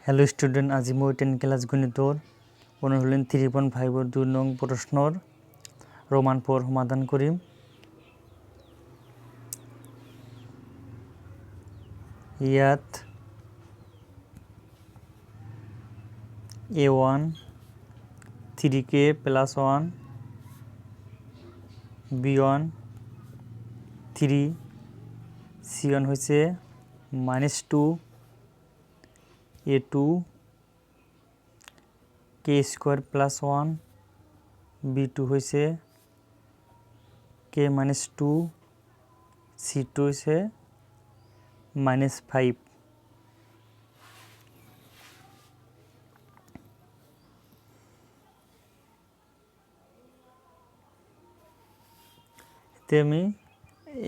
Hello student, আজি মই 10 class গণিতৰ অনুশীলন 3.5 2 নং প্ৰশ্নৰ ৰোমান 4 সমাধান কৰিম। ইয়াত a1 3k plus 1 b1 3 c1 হৈছে -2 a2 k square plus 1 b2 হৈছে k minus 2 c2 হৈছে -5। এতে আমি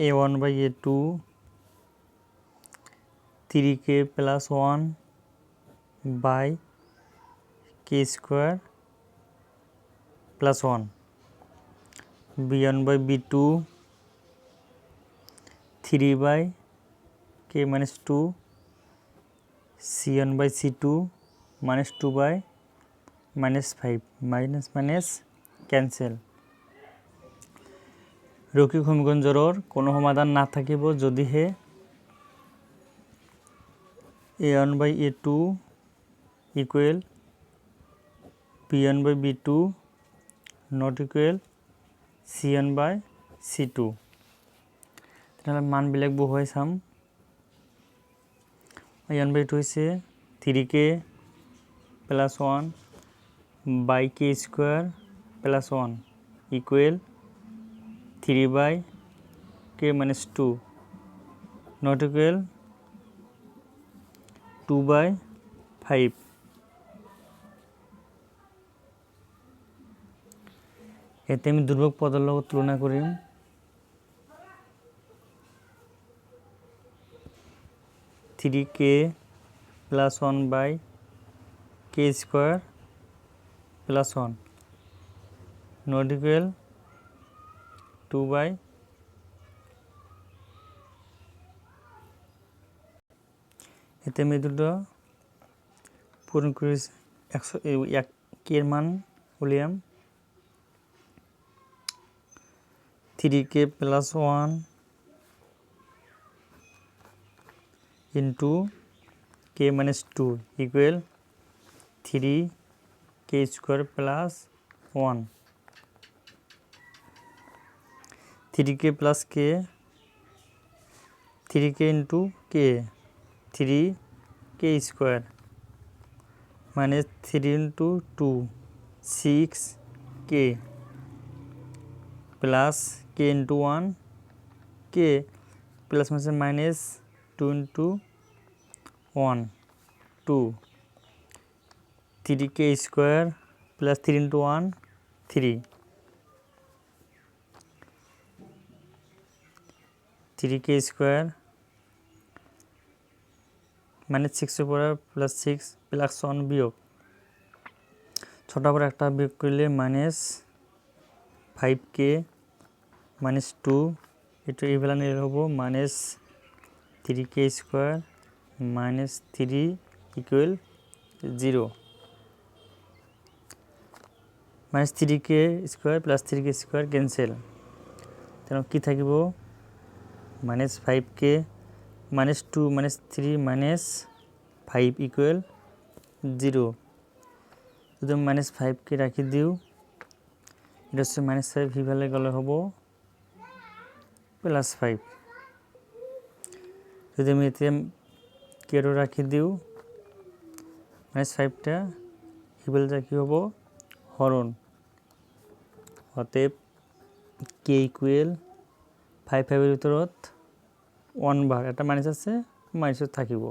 a1 by a2 3k plus 1 by k square plus 1 b1 by b2 3 by k minus 2 c1 by c2 minus 2 by -5 minus cancel। রৈখিক সমীকরণৰ কোনো সমাধান নাথাকিব যদিহে a1 by a2 equal b1 by b2 not equal c1 by c2। তাহলে মানবিলাক বহুৱাই চাম। a1 by 2 হৈছে 3k plus 1 by k square plus 1 equal 3 by k minus 2 not equal 2 by 5। এতে আমি ধ্রুবক পদের লগত তুলনা করিম। Three k plus 1 by k square plus 1 not equal 2 by এতে আমি দুটো পূরণ করে 1 কে এর মান উলিয়াম। 3k plus 1 into k minus 2 equal 3k square plus 1 3k plus k 3k into k 3k square minus 3 into 2 6k plus k into 1 k plus minus 2 into 1 2 3k square plus 3 into 1 3 3k square minus 6 উপরে plus 6 plus 1 বিয়োগ ছোট করে একটা বিয়োগ করলে minus 5k minus 2 এটা ইভ্যালেন্ট নিলে হবে minus 3k square minus 3 equal 0 minus 3k square plus 3k square cancel তাহলে কি থাকিব minus 5k minus 2 minus 3 minus 5 equal 0 যদি minus 5k রাখি দিও এটা হচ্ছে minus 5 ইভ্যালে গেলে হবে plus 5 যদি আমি এতে কেরো রাখি দিও minus 5টা ইভ্যালে রাখি হবে হরণ অতএব k ইকুয়াল 5 5 এর ভিতৰত 1 বার এটা মাইনাস আছে মাইনাস থাকিব।